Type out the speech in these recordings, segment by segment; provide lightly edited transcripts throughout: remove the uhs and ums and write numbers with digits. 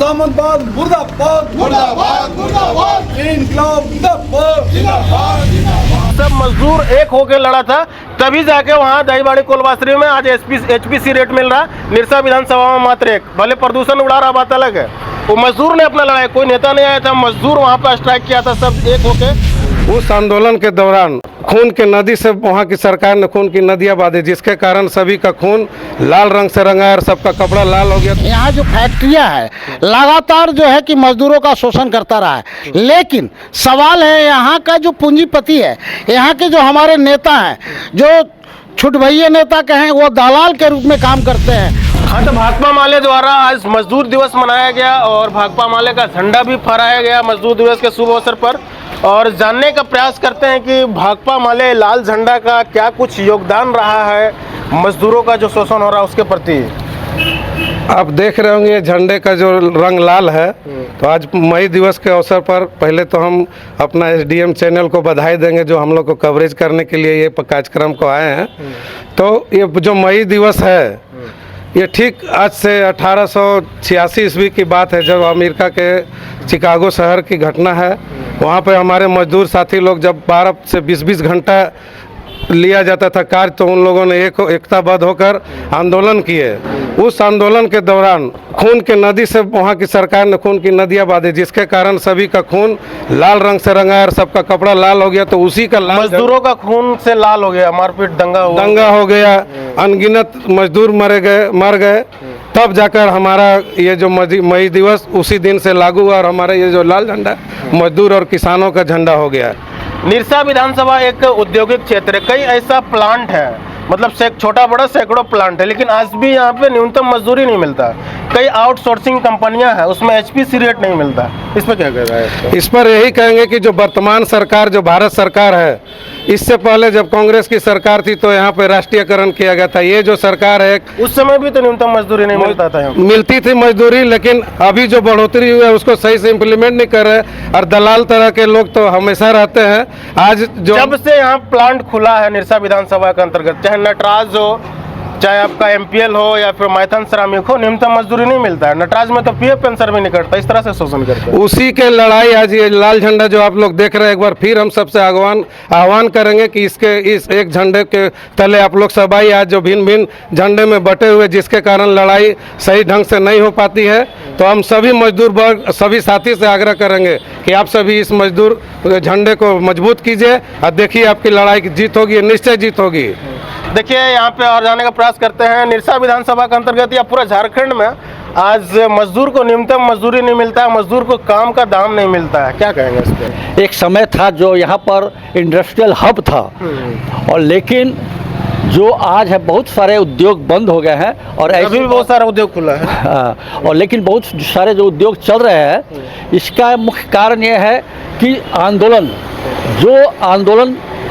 सामंतवाद मुर्दाबाद मुर्दाबाद मुर्दाबाद, इनकलाब जिंदाबाद जिंदाबाद जिंदाबाद। सब मजदूर एक होकर लड़ा था, तभी जाके वहाँ दहीबाड़ी कोलवासरी में आज एचपीसी रेट मिल रहा। निरसा विधानसभा में मात्र एक, भले प्रदूषण उड़ा रहा बात अलग है, वो मजदूर ने अपना लड़ाई, कोई नेता नहीं आया था, मजदूर वहाँ पर स्ट्राइक किया था, सब एक होके। उस आंदोलन के दौरान खून की नदी से वहाँ की सरकार ने खून की नदियाँ बांधी, जिसके कारण सभी का खून लाल रंग से रंगा और सबका कपड़ा लाल हो गया। यहाँ जो फैक्ट्रियाँ है लगातार जो है कि मजदूरों का शोषण करता रहा है, लेकिन सवाल है यहाँ का जो पूंजीपति है, यहाँ के जो हमारे नेता हैं, जो छुटभैया नेता कहें, वो दलाल के रूप में काम करते हैं। हाँ, तो भाकपा माले द्वारा आज मजदूर दिवस मनाया गया और भाकपा माले का झंडा भी फहराया गया मजदूर दिवस के शुभ अवसर पर, और जानने का प्रयास करते हैं कि भाकपा माले लाल झंडा का क्या कुछ योगदान रहा है मजदूरों का जो शोषण हो रहा है उसके प्रति। आप देख रहे होंगे झंडे का जो रंग लाल है, तो आज मई दिवस के अवसर पर पहले तो हम अपना एसडीएम चैनल को बधाई देंगे जो हम लोग को कवरेज करने के लिए ये कार्यक्रम को आए हैं। तो ये जो मई दिवस है, ये ठीक आज से 1886 ईस्वी की बात है, जब अमेरिका के चिकागो शहर की घटना है। वहाँ पे हमारे मजदूर साथी लोग जब 12 से 20 घंटा लिया जाता था कार्य, तो उन लोगों ने एकताबद्ध होकर आंदोलन किए। उस आंदोलन के दौरान खून की नदी से वहाँ की सरकार ने खून की नदियाँ बांधी, जिसके कारण सभी का खून लाल रंग से रंगा और सबका कपड़ा लाल हो गया। तो उसी का मजदूरों का खून से लाल हो गया, मारपीट दंगा हो गया, अनगिनत मजदूर मर गए। तब जाकर हमारा ये जो मई दिवस उसी दिन से लागू हुआ और हमारा ये जो लाल झंडा मजदूर और किसानों का झंडा हो गया। निरसा विधानसभा एक औद्योगिक क्षेत्र है, कई ऐसा प्लांट है, मतलब छोटा बड़ा सैकड़ों प्लांट है, लेकिन आज भी यहाँ पे न्यूनतम मजदूरी नहीं मिलता। कई आउटसोर्सिंग कंपनियां हैं, उसमें एचपीसी रेट नहीं मिलता। इस पर क्या कह रहा है? इस पर यही कहेंगे कि जो वर्तमान सरकार, जो भारत सरकार है, इससे पहले जब कांग्रेस की सरकार थी तो यहाँ पे राष्ट्रीयकरण किया गया था। ये जो सरकार है, उस समय भी तो न्यूनतम मजदूरी नहीं मिलता था। मिलती थी मजदूरी, लेकिन अभी जो बढ़ोतरी हुई है उसको सही से इम्प्लीमेंट नहीं कर रहे और दलाल तरह के लोग तो हमेशा रहते हैं। आज जो जब से यहाँ प्लांट खुला है निरसा विधानसभा के अंतर्गत, चाहे नटराज हो, चाहे आपका एमपीएल हो या फिर मैथन श्रमिक हो, न्यूनतम मजदूरी नहीं मिलता है। नटराज में तो पीएफ पेंशन भी नहीं कटता, इस तरह से शोषण करते हैं। उसी के लड़ाई आज ये लाल झंडा जो आप लोग देख रहे हैं, एक बार फिर हम सबसे आह्वान करेंगे कि इस एक झंडे के तले आप लोग सब आइए। आज जो भिन्न भिन्न झंडे में बटे हुए, जिसके कारण लड़ाई सही ढंग से नहीं हो पाती है, तो हम सभी मजदूर वर्ग, सभी साथी से आग्रह करेंगे कि आप सभी इस मजदूर झंडे को मजबूत कीजिए और देखिए आपकी लड़ाई की जीत होगी, निश्चय जीत होगी। देखिए यहाँ पे और जाने का प्रयास करते हैं। निरसा विधानसभा के अंतर्गत या पूरा झारखंड में आज मजदूर को न्यूनतम मजदूरी नहीं मिलता है, मजदूर को काम का दाम नहीं मिलता है, क्या कहेंगे इस पे? एक समय था जो यहाँ पर इंडस्ट्रियल हब था, और लेकिन जो आज है बहुत सारे उद्योग बंद हो गए हैं, और अभी भी बहुत सारा उद्योग खुला है। और लेकिन बहुत सारे जो उद्योग चल रहे हैं, इसका मुख्य कारण ये है कि आंदोलन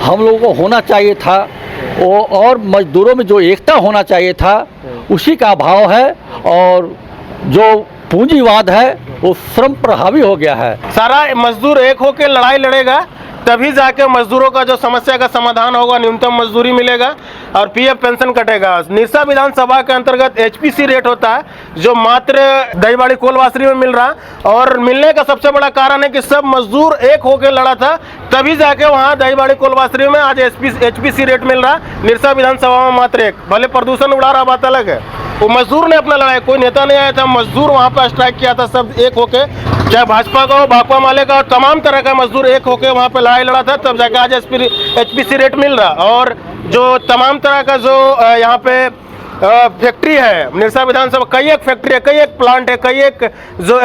हम लोगों को होना चाहिए था, और मजदूरों में जो एकता होना चाहिए था, उसी का अभाव है, और जो पूंजीवाद है वो श्रम पर हावी हो गया है। सारा मजदूर एक होकर लड़ाई लड़ेगा, तभी जाके मजदूरों का जो समस्या का समाधान होगा, न्यूनतम मजदूरी मिलेगा और पीएफ पेंशन कटेगा। निरसा विधानसभा के अंतर्गत एचपीसी रेट होता है, जो मात्र दहीबाड़ी कोलवासरी में मिल रहा, और मिलने का सबसे बड़ा कारण है कि सब मजदूर एक होकर लड़ा था, तभी जाके वहाँ दहीबाड़ी कोलवासरी में आज एचपीसी रेट मिल रहा। निरसा विधानसभा में मात्र एक, भले प्रदूषण उड़ा रहा बात अलग है, वो मजदूर ने अपना लड़ाई, कोई नेता नहीं आया था, मजदूर वहाँ पर स्ट्राइक किया था, सब एक होके, चाहे भाजपा का हो, भाकपा माले का हो, तमाम तरह का मजदूर एक होके वहाँ पे लड़ाई लड़ा था, तब जाके आज एचपीसी रेट मिल रहा। और जो तमाम तरह का जो यहाँ पे फैक्ट्री है निरसा विधानसभा, कई एक फैक्ट्री है, कई एक प्लांट है, कई एक जो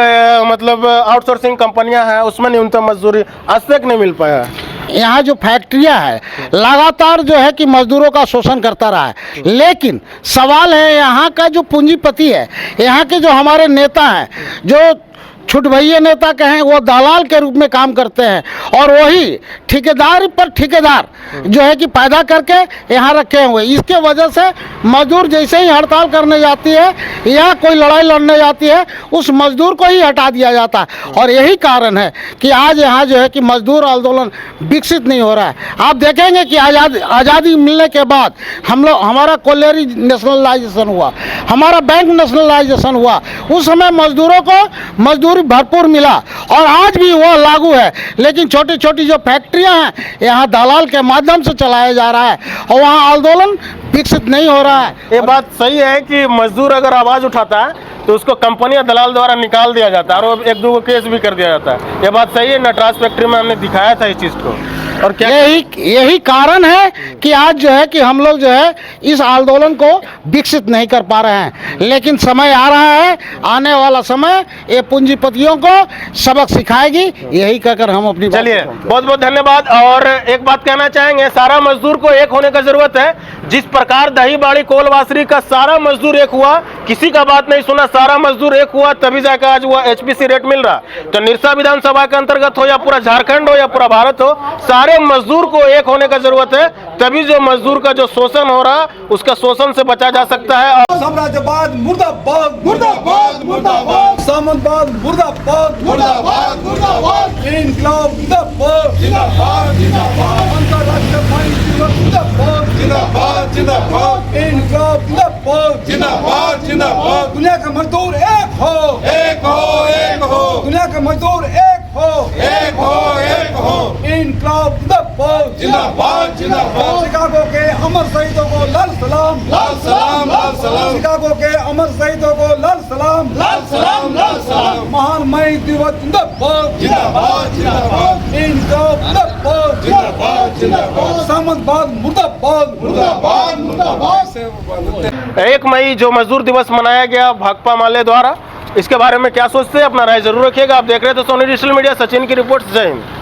मतलब आउटसोर्सिंग कंपनियां हैं, उसमें न्यूनतम मजदूरी आज तक नहीं मिल पाया। यहाँ जो फैक्ट्रियाँ है लगातार जो है कि मजदूरों का शोषण करता रहा है, लेकिन सवाल है यहाँ का जो पूंजीपति है, यहाँ के जो हमारे नेता हैं, जो छुटभइये नेता कहें, वो दलाल के रूप में काम करते हैं और वही ठेकेदार पर ठेकेदार जो है कि पैदा करके यहाँ रखे हुए। इसके वजह से मजदूर जैसे ही हड़ताल करने जाती है या कोई लड़ाई लड़ने जाती है, उस मजदूर को ही हटा दिया जाता है। और यही कारण है कि आज यहाँ जो है कि मजदूर आंदोलन विकसित नहीं हो रहा है। आप देखेंगे कि आज़ादी मिलने के बाद हमारा कोयलेरी नेशनलाइजेशन हुआ, हमारा बैंक नेशनलाइजेशन हुआ, उस समय मजदूरों को मजदूरी भरपूर मिला और आज भी वो लागू है। लेकिन छोटी छोटी जो फैक्ट्रियां हैं यहाँ दलाल के माध्यम से चलाया जा रहा है और वहाँ आंदोलन विकसित नहीं हो रहा है। ये बात सही है कि मजदूर अगर आवाज उठाता है तो उसको कंपनियां दलाल द्वारा निकाल दिया जाता है और एक दो केस भी कर दिया जाता है। ये बात सही है, नटराज फैक्ट्री में हमने दिखाया था इस चीज को। और क्या यही कारण है कि आज जो है कि हम लोग जो है इस आंदोलन को विकसित नहीं कर पा रहे हैं। लेकिन समय आ रहा है, आने वाला समय ये पूंजीपतियों को सबक सिखाएगी। यही कहकर हम अपनी चलिए, बहुत बहुत धन्यवाद। और एक बात कहना चाहेंगे, सारा मजदूर को एक होने का जरूरत है। जिस प्रकार दही बाड़ी कोलवासरी का सारा मजदूर एक हुआ, किसी का बात नहीं सुना, सारा मजदूर एक हुआ, तभी जाकर आज वो HPC रेट मिल रहा। तो निरसा विधानसभा के अंतर्गत हो या पूरा झारखंड हो या पूरा भारत हो, सारे मजदूर को एक होने का जरूरत है। तभी जो मजदूर का जो शोषण हो रहा, उसका शोषण से बचा जा सकता है। साम्राज्यवाद मुर्दाबाद मुर्दाबाद मुर्दाबाद, सामंतवाद मुर्दाबाद मुर्दाबाद मुर्दाबाद, इनकलाब जिंदाबाद जिंदाबाद जिंदाबाद, अंतर्राष्ट्रीय वाणिज्य दिवस जिंदाबाद जिंदाबाद जिंदाबाद, इनकलाब जिंदाबाद जिंदाबाद जिंदाबाद। दुनिया का मजदूर एक हो एक हो एक हो, दुनिया का मजदूर एक हो एक हो एक हो, इनकलाब जिंदाबाद जिंदाबाद जिंदाबाद। शिकागो के अमर शहीदों को लाल सलाम लाल सलाम लाल सलाम, शिकागो के अमर शहीदों को लाल सलाम लाल सलाम लाल सलाम। महान मई दिवस जिंदाबाद जिंदाबाद जिंदाबाद, इनकलाब जिंदाबाद जिंदाबाद जिंदाबाद, सामंतवाद मुर्दाबाद मुर्दाबाद मुर्दाबाद। 1 मई जो मजदूर दिवस मनाया गया भाकपा माले द्वारा, इसके बारे में क्या सोचते हैं? अपना राय जरूर रखिएगा। आप देख रहे थे सोनी डिजिटल मीडिया, सचिन की रिपोर्ट। जय हिंद।